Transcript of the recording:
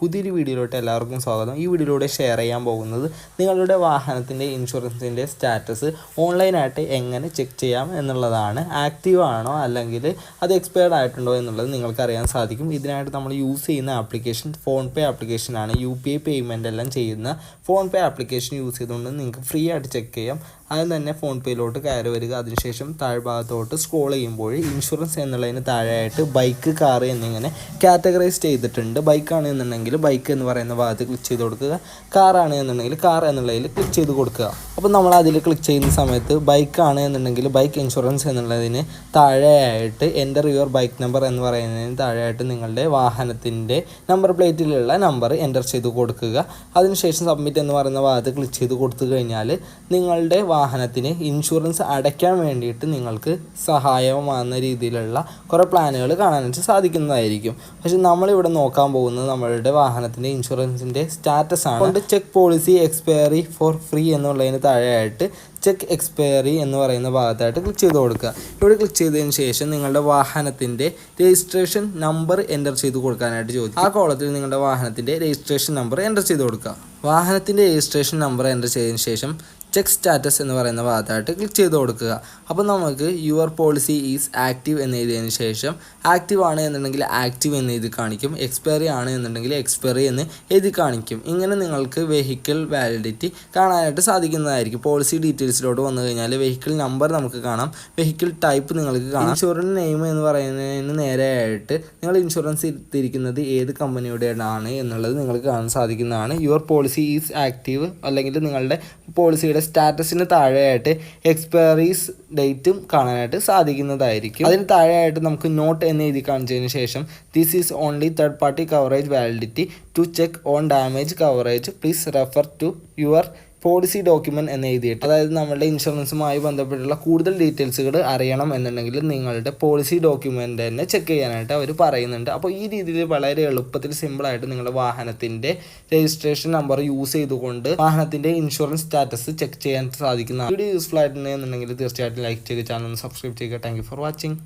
പുതിയൊരു വീഡിയോയിലോട്ട് എല്ലാവർക്കും സ്വാഗതം. ഈ വീഡിയോയിലൂടെ ഷെയർ ചെയ്യാൻ പോകുന്നത് നിങ്ങളുടെ വാഹനത്തിൻ്റെ ഇൻഷുറൻസിൻ്റെ സ്റ്റാറ്റസ് ഓൺലൈനായിട്ട് എങ്ങനെ ചെക്ക് ചെയ്യാം എന്നുള്ളതാണ്. ആക്റ്റീവ് ആണോ അല്ലെങ്കിൽ അത് എക്സ്പയർഡ് ആയിട്ടുണ്ടോ എന്നുള്ളത് നിങ്ങൾക്ക് അറിയാൻ സാധിക്കും. ഇതിനായിട്ട് നമ്മൾ യൂസ് ചെയ്യുന്ന ആപ്ലിക്കേഷൻ ഫോൺപേ ആപ്ലിക്കേഷനാണ്. UPI പേയ്മെൻ്റ് എല്ലാം ചെയ്യുന്ന ഫോൺപേ ആപ്ലിക്കേഷൻ യൂസ് ചെയ്തുകൊണ്ട് നിങ്ങൾക്ക് ഫ്രീ ആയിട്ട് ചെക്ക് ചെയ്യാം. അതിന് തന്നെ ഫോൺപേയിലോട്ട് കയറി വരിക. അതിനുശേഷം താഴ്ഭാഗത്തോട്ട് സ്ക്രോൾ ചെയ്യുമ്പോൾ ഇൻഷുറൻസ് എന്നുള്ളതിന് താഴെയായിട്ട് ബൈക്ക്, കാർ എന്നിങ്ങനെ കാറ്റഗറൈസ് ചെയ്തിട്ടുണ്ട്. ബൈക്കാണ് എന്നുണ്ടെങ്കിൽ ബൈക്ക് എന്ന് പറയുന്ന ഭാഗത്ത് ക്ലിക്ക് ചെയ്ത് കൊടുക്കുക. കാറാണ് എന്നുണ്ടെങ്കിൽ കാർ എന്നുള്ളതിൽ ക്ലിക്ക് ചെയ്ത് കൊടുക്കുക. അപ്പോൾ നമ്മൾ അതിൽ ക്ലിക്ക് ചെയ്യുന്ന സമയത്ത് ബൈക്കാണ് എന്നുണ്ടെങ്കിൽ ബൈക്ക് ഇൻഷുറൻസ് എന്നുള്ളതിന് താഴെയായിട്ട് എൻ്റർ യുവർ ബൈക്ക് നമ്പർ എന്ന് പറയുന്നതിന് താഴെയായിട്ട് നിങ്ങളുടെ വാഹനത്തിൻ്റെ നമ്പർ പ്ലേറ്റിലുള്ള നമ്പർ എൻ്റർ ചെയ്ത് കൊടുക്കുക. അതിനുശേഷം സബ്മിറ്റ് എന്ന് പറയുന്ന ഭാഗത്ത് ക്ലിക്ക് ചെയ്ത് കൊടുത്തു കഴിഞ്ഞാൽ നിങ്ങളുടെ വാഹനത്തിന് ഇൻഷുറൻസ് അടയ്ക്കാൻ വേണ്ടിയിട്ട് നിങ്ങൾക്ക് സഹായകമാകുന്ന രീതിയിലുള്ള കുറേ പ്ലാനുകൾ കാണാനായിട്ട് സാധിക്കുന്നതായിരിക്കും. പക്ഷേ നമ്മളിവിടെ നോക്കാൻ പോകുന്നത് നമ്മളുടെ വാഹനത്തിൻ്റെ ഇൻഷുറൻസിൻ്റെ സ്റ്റാറ്റസ് ആണ്. അതുകൊണ്ട് check policy expiry four free എന്നുള്ളതിന് താഴെയായിട്ട് ചെക്ക് എക്സ്പയറി എന്ന് പറയുന്ന ഭാഗത്തായിട്ട് ക്ലിക്ക് ചെയ്ത് കൊടുക്കുക. ഇവിടെ ക്ലിക്ക് ചെയ്തതിന് ശേഷം നിങ്ങളുടെ വാഹനത്തിൻ്റെ രജിസ്ട്രേഷൻ നമ്പർ എൻ്റർ ചെയ്ത് കൊടുക്കാനായിട്ട് ചോദിക്കും. ആ കോളത്തിൽ നിങ്ങളുടെ വാഹനത്തിൻ്റെ രജിസ്ട്രേഷൻ നമ്പർ എൻ്റർ ചെയ്ത് കൊടുക്കുക. വാഹനത്തിൻ്റെ രജിസ്ട്രേഷൻ നമ്പർ എൻ്റർ ചെയ്തതിന് ശേഷം ചെക്ക് സ്റ്റാറ്റസ് എന്ന് പറയുന്ന ഭാഗത്തായിട്ട് ക്ലിക്ക് ചെയ്ത് കൊടുക്കുക. അപ്പോൾ നമുക്ക് യുവർ പോളിസി ഈസ് ആക്റ്റീവ് എന്ന് എഴുതിയതിന് ശേഷം ആക്റ്റീവ് ആണ് എന്നുണ്ടെങ്കിൽ ആക്റ്റീവ് എന്ന് എഴുതി കാണിക്കും, എക്സ്പയറി ആണ് എന്നുണ്ടെങ്കിൽ എക്സ്പയറി എന്ന് എഴുതി കാണിക്കും. ഇങ്ങനെ നിങ്ങൾക്ക് വെഹിക്കിൾ വാലിഡിറ്റി കാണാനായിട്ട് സാധിക്കുന്നതായിരിക്കും. പോളിസി ഡീറ്റെയിൽസിലോട്ട് വന്നു കഴിഞ്ഞാൽ വെഹിക്കിൾ നമ്പർ നമുക്ക് കാണാം, വെഹിക്കിൾ ടൈപ്പ് നിങ്ങൾക്ക് കാണാം. ഇൻഷുറൻസ് നെയിം എന്ന് പറയുന്നതിന് നേരെയായിട്ട് നിങ്ങൾ ഇൻഷുറൻസ് എടുത്തിരിക്കുന്നത് ഏത് കമ്പനിയുടെയാണ് എന്നുള്ളത് നിങ്ങൾക്ക് കാണാൻ സാധിക്കുന്നതാണ്. യുവർ പോളിസി ഈസ് ആക്റ്റീവ് അല്ലെങ്കിൽ നിങ്ങളുടെ പോളിസിയുടെ സ്റ്റാറ്റസിന് താഴെയായിട്ട് എക്സ്പയറീസ് ഡേറ്റും കാണാനായിട്ട് സാധിക്കുന്നതായിരിക്കും. അതിന് താഴെയായിട്ട് നമുക്ക് നോട്ട് എന്ന് എഴുതി കാണിച്ചതിന് ശേഷം this is only third party coverage validity to check on damage coverage please refer to your policy document എന്ന് എഴുതിയിട്ട്, അതായത് നമ്മളുടെ ഇൻഷുറൻസുമായി ബന്ധപ്പെട്ടുള്ള കൂടുതൽ ഡീറ്റെയിൽസുകൾ അറിയണം എന്നുണ്ടെങ്കിൽ നിങ്ങളുടെ പോളിസി ഡോക്യുമെൻ്റ് തന്നെ ചെക്ക് ചെയ്യാനായിട്ട് അവർ പറയുന്നുണ്ട്. അപ്പോൾ ഈ രീതിയിൽ വളരെ എളുപ്പത്തിൽ സിമ്പിളായിട്ട് നിങ്ങളുടെ വാഹനത്തിൻ്റെ രജിസ്ട്രേഷൻ നമ്പർ യൂസ് ചെയ്തുകൊണ്ട് വാഹനത്തിൻ്റെ ഇൻഷുറൻസ് സ്റ്റാറ്റസ് ചെക്ക് ചെയ്യാൻ സാധിക്കുന്നതാണ്. വീഡിയോ യൂസ്ഫുൾ ആയിട്ടുണ്ടെന്നുണ്ടെങ്കിൽ തീർച്ചയായിട്ടും ലൈക്ക് ചെയ്യുക, ചാനൽ സബ്സ്ക്രൈബ് ചെയ്യുക. Thank you for watching.